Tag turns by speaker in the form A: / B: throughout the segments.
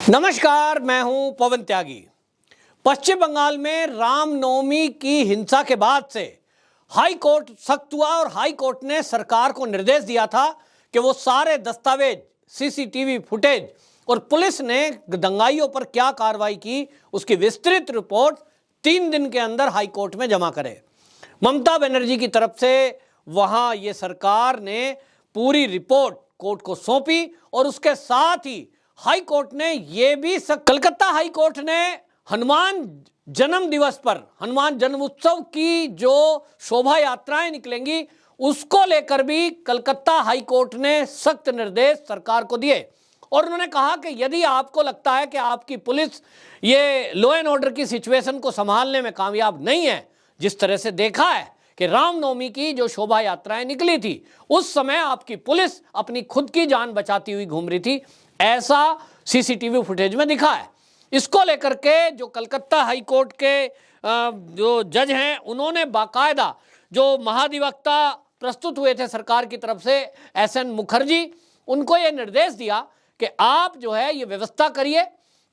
A: नमस्कार, मैं हूं पवन त्यागी। पश्चिम बंगाल में रामनवमी की हिंसा के बाद से हाई कोर्ट सख्त हुआ और हाई कोर्ट ने सरकार को निर्देश दिया था कि वो सारे दस्तावेज, सीसीटीवी फुटेज और पुलिस ने दंगाइयों पर क्या कार्रवाई की उसकी विस्तृत रिपोर्ट 3 दिन के अंदर हाई कोर्ट में जमा करे। ममता बनर्जी की तरफ से वहां ये सरकार ने पूरी रिपोर्ट कोर्ट को सौंपी और उसके साथ ही हाई कोर्ट ने यह भी कलकत्ता हाई कोर्ट ने हनुमान जन्म दिवस पर हनुमान जन्म उत्सव की जो शोभा यात्राएं निकलेंगी उसको लेकर भी कलकत्ता हाई कोर्ट ने सख्त निर्देश सरकार को दिए और उन्होंने कहा कि यदि आपको लगता है कि आपकी पुलिस ये लॉ एंड ऑर्डर की सिचुएशन को संभालने में कामयाब नहीं है, जिस तरह से देखा है कि रामनवमी की जो शोभा यात्राएं निकली थी उस समय आपकी पुलिस अपनी खुद की जान बचाती हुई घूम रही थी, ऐसा सीसीटीवी फुटेज में दिखा है। इसको लेकर के जो कलकत्ता हाई कोर्ट के जो जज हैं उन्होंने बाकायदा जो महाधिवक्ता प्रस्तुत हुए थे सरकार की तरफ से एसएन मुखर्जी, उनको ये निर्देश दिया कि आप जो है ये व्यवस्था करिए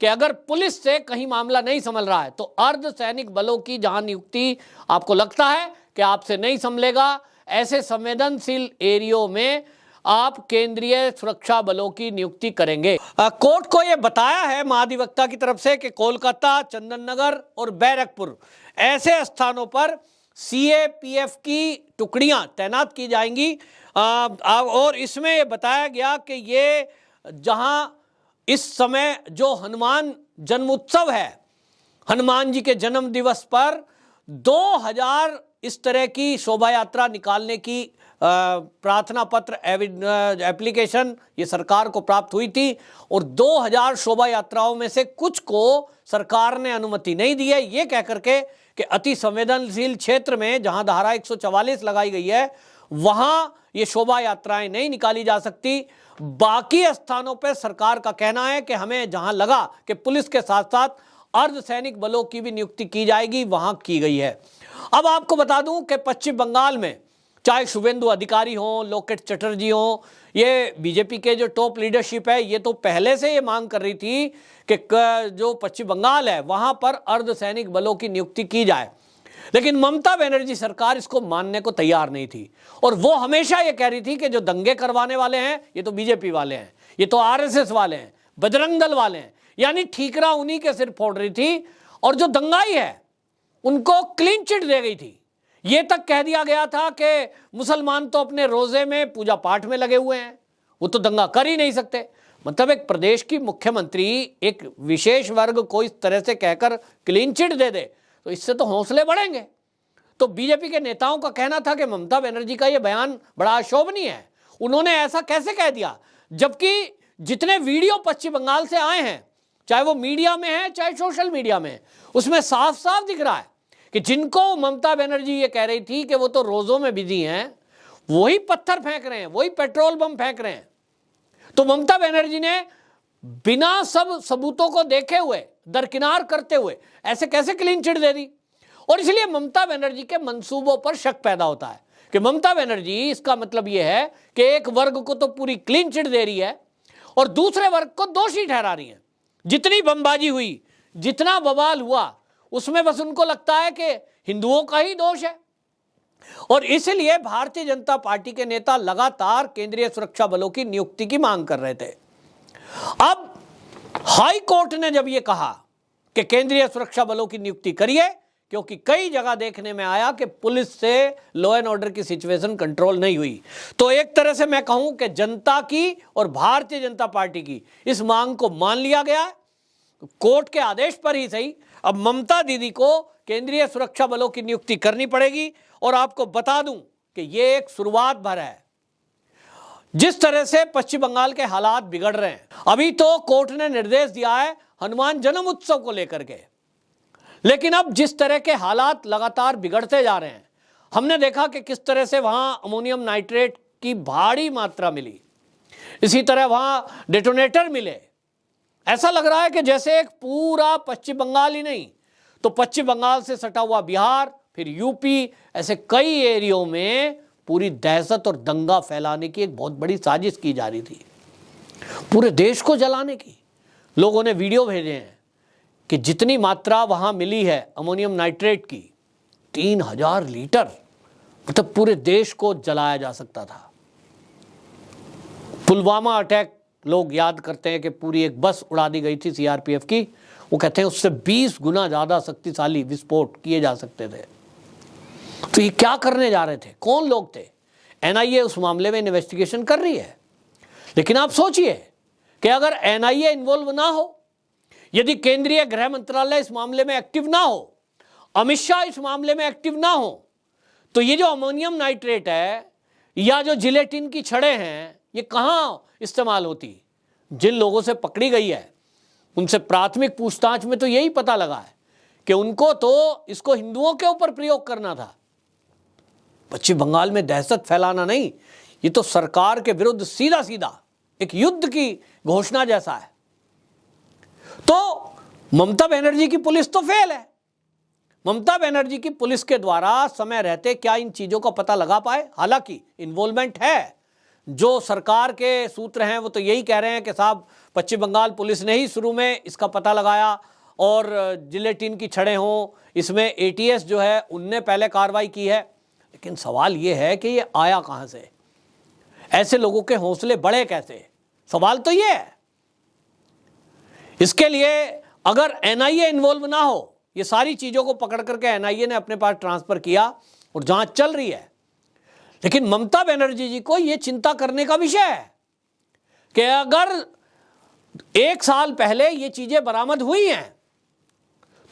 A: कि अगर पुलिस से कहीं मामला नहीं संभल रहा है तो अर्धसैनिक बलों की जहां नियुक्ति आपको लगता है कि आपसे नहीं संभलेगा, ऐसे संवेदनशील एरियो में आप केंद्रीय सुरक्षा बलों की नियुक्ति करेंगे। कोर्ट को यह बताया है महाधिवक्ता की तरफ से कि कोलकाता, चंदन नगर और बैरकपुर ऐसे स्थानों पर सीएपीएफ की टुकड़ियां तैनात की जाएंगी और इसमें यह बताया गया कि ये जहां इस समय जो हनुमान जन्मोत्सव है, हनुमान जी के जन्म दिवस पर 2000 इस तरह की शोभा यात्रा निकालने की प्रार्थना पत्र एप्लीकेशन ये सरकार को प्राप्त हुई थी और 2000 शोभा यात्राओं में से कुछ को सरकार ने अनुमति नहीं दी है, ये कह करके कि अति संवेदनशील क्षेत्र में जहां धारा 144 लगाई गई है वहां ये शोभा यात्राएं नहीं निकाली जा सकती। बाकी स्थानों पर सरकार का कहना है कि हमें जहां लगा कि पुलिस के साथ साथ अर्धसैनिक बलों की भी नियुक्ति की जाएगी वहां की गई है। अब आपको बता दूं कि पश्चिम बंगाल में चाहे शुभेंदु अधिकारी हों, लोकेट चटर्जी हों, ये बीजेपी के जो टॉप लीडरशिप है ये तो पहले से ये मांग कर रही थी कि जो पश्चिम बंगाल है वहां पर अर्धसैनिक बलों की नियुक्ति की जाए, लेकिन ममता बनर्जी सरकार इसको मानने को तैयार नहीं थी और वो हमेशा ये कह रही थी कि जो दंगे करवाने वाले हैं ये तो बीजेपी वाले हैं, ये तो आरएसएस वाले हैं, बजरंग दल वाले हैं, यानी ठीकरा उन्हीं के सिर फोड़ रही थी और जो दंगाई है उनको क्लीन चिट दे गई थी। ये तक कह दिया गया था कि मुसलमान तो अपने रोजे में पूजा पाठ में लगे हुए हैं, वो तो दंगा कर ही नहीं सकते। मतलब एक प्रदेश की मुख्यमंत्री एक विशेष वर्ग को इस तरह से कहकर क्लीन चिट दे दे तो इससे तो हौसले बढ़ेंगे। तो बीजेपी के नेताओं का कहना था कि ममता बनर्जी का यह बयान बड़ा अशोभनीय है, उन्होंने ऐसा कैसे कह दिया, जबकि जितने वीडियो पश्चिम बंगाल से आए हैं चाहे वो मीडिया में है चाहे सोशल मीडिया में, उसमें साफ साफ दिख रहा है कि जिनको ममता बनर्जी ये कह रही थी कि वो तो रोजों में बिजी हैं, वही पत्थर फेंक रहे हैं, वही पेट्रोल बम फेंक रहे हैं। तो ममता बनर्जी ने बिना सब सबूतों को देखे हुए, दरकिनार करते हुए ऐसे कैसे क्लीन चिट दे दी। और इसलिए ममता बनर्जी के मंसूबों पर शक पैदा होता है कि ममता बनर्जी, इसका मतलब यह है कि एक वर्ग को तो पूरी क्लीन चिट दे रही है और दूसरे वर्ग को दोषी ठहरा रही है। जितनी बमबाजी हुई, जितना बवाल हुआ, उसमें बस उनको लगता है कि हिंदुओं का ही दोष है और इसलिए भारतीय जनता पार्टी के नेता लगातार केंद्रीय सुरक्षा बलों की नियुक्ति की मांग कर रहे थे। अब हाई कोर्ट ने जब यह कहा कि केंद्रीय सुरक्षा बलों की नियुक्ति करिए, क्योंकि कई जगह देखने में आया कि पुलिस से लॉ एंड ऑर्डर की सिचुएशन कंट्रोल नहीं हुई, तो एक तरह से मैं कहूं कि जनता की और भारतीय जनता पार्टी की इस मांग को मान लिया गया कोर्ट के आदेश पर ही सही। अब ममता दीदी को केंद्रीय सुरक्षा बलों की नियुक्ति करनी पड़ेगी और आपको बता दूं कि यह एक शुरुआत भर है। जिस तरह से पश्चिम बंगाल के हालात बिगड़ रहे हैं, अभी तो कोर्ट ने निर्देश दिया है हनुमान जन्म उत्सव को लेकर के, लेकिन अब जिस तरह के हालात लगातार बिगड़ते जा रहे हैं, हमने देखा कि किस तरह से वहां अमोनियम नाइट्रेट की भारी मात्रा मिली, इसी तरह वहां डेटोनेटर मिले। ऐसा लग रहा है कि जैसे एक पूरा पश्चिम बंगाल ही नहीं तो पश्चिम बंगाल से सटा हुआ बिहार, फिर यूपी, ऐसे कई एरियो में पूरी दहशत और दंगा फैलाने की एक बहुत बड़ी साजिश की जा रही थी, पूरे देश को जलाने की। लोगों ने वीडियो भेजे हैं कि जितनी मात्रा वहां मिली है अमोनियम नाइट्रेट की, 3000 लीटर, मतलब पूरे देश को जलाया जा सकता था। पुलवामा अटैक लोग याद करते हैं कि पूरी एक बस उड़ा दी गई थी सीआरपीएफ की। वो कहते हैं उससे 20 गुना ज्यादा शक्तिशाली विस्फोट किए जा सकते थे। तो ये क्या करने जा रहे थे, कौन लोग थे? एनआईए उस मामले में इन्वेस्टिगेशन कर रही है, लेकिन आप सोचिए कि अगर एनआईए इन्वॉल्व ना हो, यदि केंद्रीय गृह मंत्रालय इस मामले में एक्टिव ना हो, अमित शाह इस मामले में एक्टिव ना हो, तो ये जो अमोनियम नाइट्रेट है या जो जिलेटिन की छड़ें हैं, ये कहां इस्तेमाल होती? जिन लोगों से पकड़ी गई है उनसे प्राथमिक पूछताछ में तो यही पता लगा है कि उनको तो इसको हिंदुओं के ऊपर प्रयोग करना था। पश्चिम बंगाल में दहशत फैलाना नहीं, ये तो सरकार के विरुद्ध सीधा सीधा एक युद्ध की घोषणा जैसा है। तो ममता बनर्जी की पुलिस तो फेल है। ममता बनर्जी की पुलिस के द्वारा समय रहते क्या इन चीजों का पता लगा पाए? हालांकि इन्वॉल्वमेंट है, जो सरकार के सूत्र हैं वो तो यही कह रहे हैं कि साहब पश्चिम बंगाल पुलिस ने ही शुरू में इसका पता लगाया और जिलेटिन की छड़ें हों, इसमें एटीएस जो है उनने पहले कार्रवाई की है। लेकिन सवाल ये है कि ये आया कहां से? ऐसे लोगों के हौसले बढ़े कैसे? सवाल तो ये है। इसके लिए अगर एनआईए इन्वॉल्व ना हो, ये सारी चीजों को पकड़ करके एनआईए ने अपने पास ट्रांसफर किया और जांच चल रही है। लेकिन ममता बनर्जी जी को यह चिंता करने का विषय है कि अगर 1 साल पहले ये चीजें बरामद हुई हैं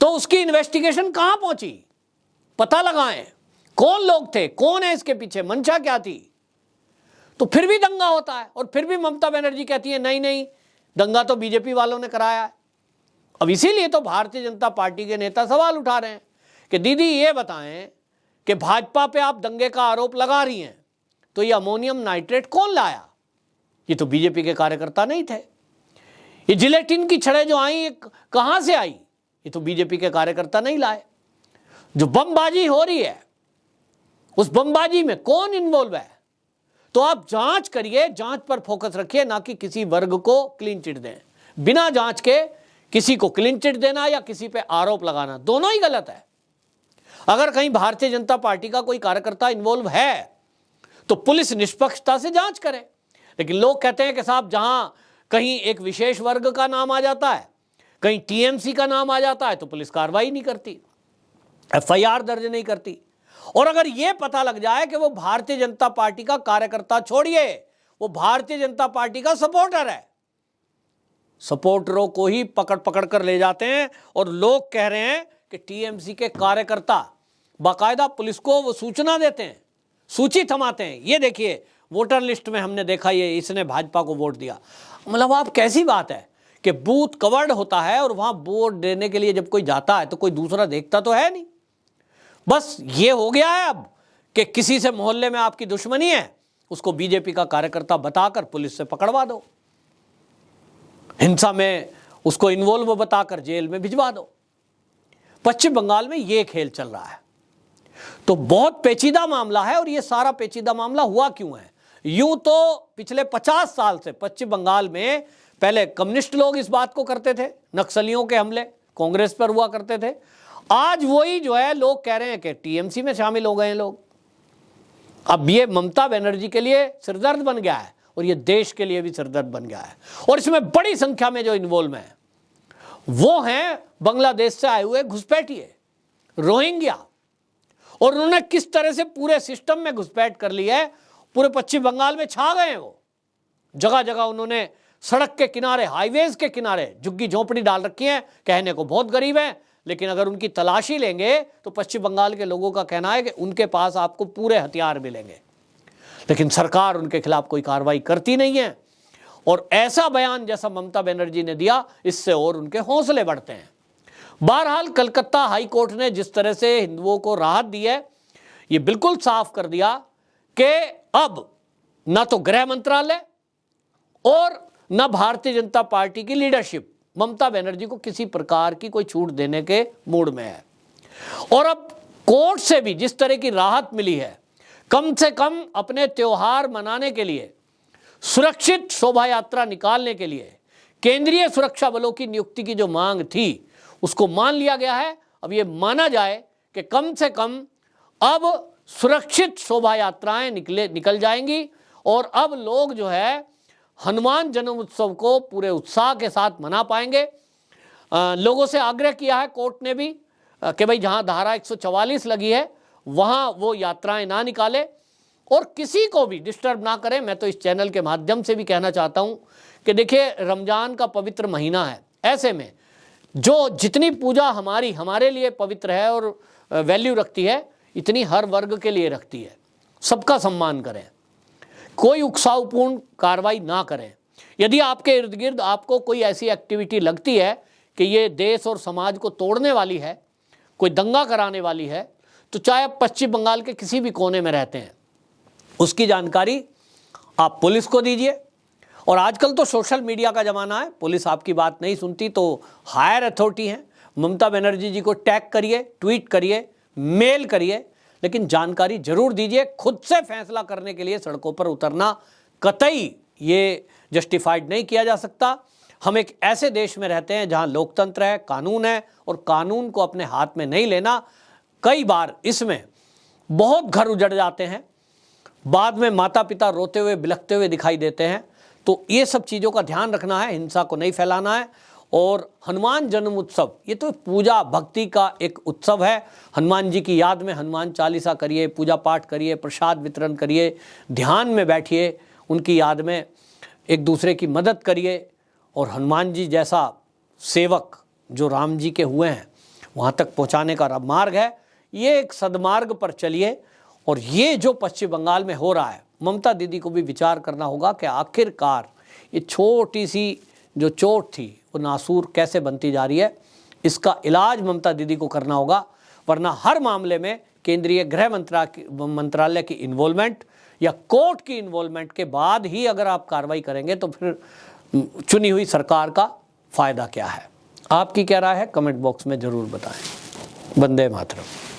A: तो उसकी इन्वेस्टिगेशन कहां पहुंची? पता लगाएं कौन लोग थे, कौन है इसके पीछे, मंशा क्या थी। तो फिर भी दंगा होता है और फिर भी ममता बनर्जी कहती है नहीं नहीं, दंगा तो बीजेपी वालों ने कराया है। अब इसीलिए तो भारतीय जनता पार्टी के नेता सवाल उठा रहे हैं कि दीदी ये बताएं कि भाजपा पे आप दंगे का आरोप लगा रही हैं, तो ये अमोनियम नाइट्रेट कौन लाया? ये तो बीजेपी के कार्यकर्ता नहीं थे। ये जिलेटिन की छड़ें जो आई कहां से आई? ये तो बीजेपी के कार्यकर्ता नहीं लाए। जो बमबाजी हो रही है उस बमबाजी में कौन इन्वॉल्व है? तो आप जांच करिए, जांच पर फोकस रखिए, ना कि किसी वर्ग को क्लीन चिट दें। बिना जांच के किसी को क्लीन चिट देना या किसी पे आरोप लगाना, दोनों ही गलत है। अगर कहीं भारतीय जनता पार्टी का कोई कार्यकर्ता इन्वॉल्व है तो पुलिस निष्पक्षता से जांच करे। लेकिन लोग कहते हैं कि साहब जहां कहीं एक विशेष वर्ग का नाम आ जाता है, कहीं टीएमसी का नाम आ जाता है, तो पुलिस कार्रवाई नहीं करती, एफआईआर दर्ज नहीं करती। और अगर यह पता लग जाए कि वो भारतीय जनता पार्टी का कार्यकर्ता छोड़िए, वो भारतीय जनता पार्टी का सपोर्टर है, सपोर्टरों को ही पकड़ पकड़ कर ले जाते हैं। और लोग कह रहे हैं कि टीएमसी के कार्यकर्ता बाकायदा पुलिस को वो सूचना देते हैं, सूची थमाते हैं, ये देखिए वोटर लिस्ट में हमने देखा ये इसने भाजपा को वोट दिया। मतलब आप कैसी बात है कि बूथ कवर्ड होता है और वहां वोट देने के लिए जब कोई जाता है तो कोई दूसरा देखता तो है नहीं। बस ये हो गया है अब कि किसी से मोहल्ले में आपकी दुश्मनी है, उसको बीजेपी का कार्यकर्ता बताकर पुलिस से पकड़वा दो, हिंसा में उसको इन्वॉल्व बताकर जेल में भिजवा दो। पश्चिम बंगाल में ये खेल चल रहा है। तो बहुत पेचीदा मामला है। और ये सारा पेचीदा मामला हुआ क्यों है? यूं तो पिछले 50 साल से पश्चिम बंगाल में पहले कम्युनिस्ट लोग इस बात को करते थे, नक्सलियों के हमले कांग्रेस पर हुआ करते थे। आज वही जो है लोग कह रहे हैं कि टीएमसी में शामिल हो गए हैं लोग। अब ये ममता बनर्जी के लिए सिरदर्द बन गया है और ये देश के लिए भी सिरदर्द बन गया है। और इसमें बड़ी संख्या में जो इन्वॉल्व है वो हैं बांग्लादेश से आए हुए घुसपैठिए, रोहिंग्या। और उन्होंने किस तरह से पूरे सिस्टम में घुसपैठ कर ली है, पूरे पश्चिम बंगाल में छा गए हैं वो। जगह जगह उन्होंने सड़क के किनारे, हाईवेज के किनारे झुग्गी झोंपड़ी डाल रखी है। कहने को बहुत गरीब है, लेकिन अगर उनकी तलाशी लेंगे तो पश्चिम बंगाल के लोगों का कहना है कि उनके पास आपको पूरे हथियार मिलेंगे। लेकिन सरकार उनके खिलाफ कोई कार्रवाई करती नहीं है। और ऐसा बयान जैसा ममता बनर्जी ने दिया, इससे और उनके हौसले बढ़ते हैं। बहरहाल कलकत्ता हाई कोर्ट ने जिस तरह से हिंदुओं को राहत दी है, ये बिल्कुल साफ कर दिया कि अब ना तो गृह मंत्रालय और ना भारतीय जनता पार्टी की लीडरशिप ममता बनर्जी को किसी प्रकार की कोई छूट देने के मूड में है। और अब कोर्ट से भी जिस तरह की राहत मिली है, कम से कम अपने त्योहार मनाने के लिए, सुरक्षित शोभा यात्रा निकालने के लिए केंद्रीय सुरक्षा बलों की नियुक्ति की जो मांग थी उसको मान लिया गया है। अब ये माना जाए कि कम से कम अब सुरक्षित शोभा यात्राएं निकल जाएंगी और अब लोग जो है हनुमान जन्म उत्सव को पूरे उत्साह के साथ मना पाएंगे। लोगों से आग्रह किया है कोर्ट ने भी कि भाई जहां धारा 144 लगी है वहां वो यात्राएं ना निकाले और किसी को भी डिस्टर्ब ना करें। मैं तो इस चैनल के माध्यम से भी कहना चाहता हूं कि देखिए, रमजान का पवित्र महीना है, ऐसे में जो जितनी पूजा हमारे लिए पवित्र है और वैल्यू रखती है, इतनी हर वर्ग के लिए रखती है। सबका सम्मान करें, कोई उकसावपूर्ण कार्रवाई ना करें। यदि आपके इर्द गिर्द आपको कोई ऐसी एक्टिविटी लगती है कि ये देश और समाज को तोड़ने वाली है, कोई दंगा कराने वाली है, तो चाहे आप पश्चिम बंगाल के किसी भी कोने में रहते हैं, उसकी जानकारी आप पुलिस को दीजिए। और आजकल तो सोशल मीडिया का ज़माना है, पुलिस आपकी बात नहीं सुनती तो हायर अथॉरिटी हैं, ममता बनर्जी जी को टैग करिए, ट्वीट करिए, मेल करिए, लेकिन जानकारी जरूर दीजिए। खुद से फैसला करने के लिए सड़कों पर उतरना कतई ये जस्टिफाइड नहीं किया जा सकता। हम एक ऐसे देश में रहते हैं जहां लोकतंत्र है, कानून है, और कानून को अपने हाथ में नहीं लेना। कई बार इसमें बहुत घर उजड़ जाते हैं, बाद में माता पिता रोते हुए बिलखते हुए दिखाई देते हैं। तो ये सब चीज़ों का ध्यान रखना है, हिंसा को नहीं फैलाना है। और हनुमान जन्म उत्सव ये तो पूजा भक्ति का एक उत्सव है। हनुमान जी की याद में हनुमान चालीसा करिए, पूजा पाठ करिए, प्रसाद वितरण करिए, ध्यान में बैठिए, उनकी याद में एक दूसरे की मदद करिए। और हनुमान जी जैसा सेवक जो राम जी के हुए हैं वहाँ तक पहुँचाने का मार्ग है, ये एक सदमार्ग पर चलिए। और ये जो पश्चिम बंगाल में हो रहा है, ममता दीदी को भी विचार करना होगा कि आखिरकार ये छोटी सी जो चोट थी वो नासूर कैसे बनती जा रही है। इसका इलाज ममता दीदी को करना होगा, वरना हर मामले में केंद्रीय गृह मंत्रालय की इन्वॉल्वमेंट या कोर्ट की इन्वॉल्वमेंट के बाद ही अगर आप कार्रवाई करेंगे तो फिर चुनी हुई सरकार का फ़ायदा क्या है। आपकी क्या राय है, कमेंट बॉक्स में ज़रूर बताएं। वंदे मातरम।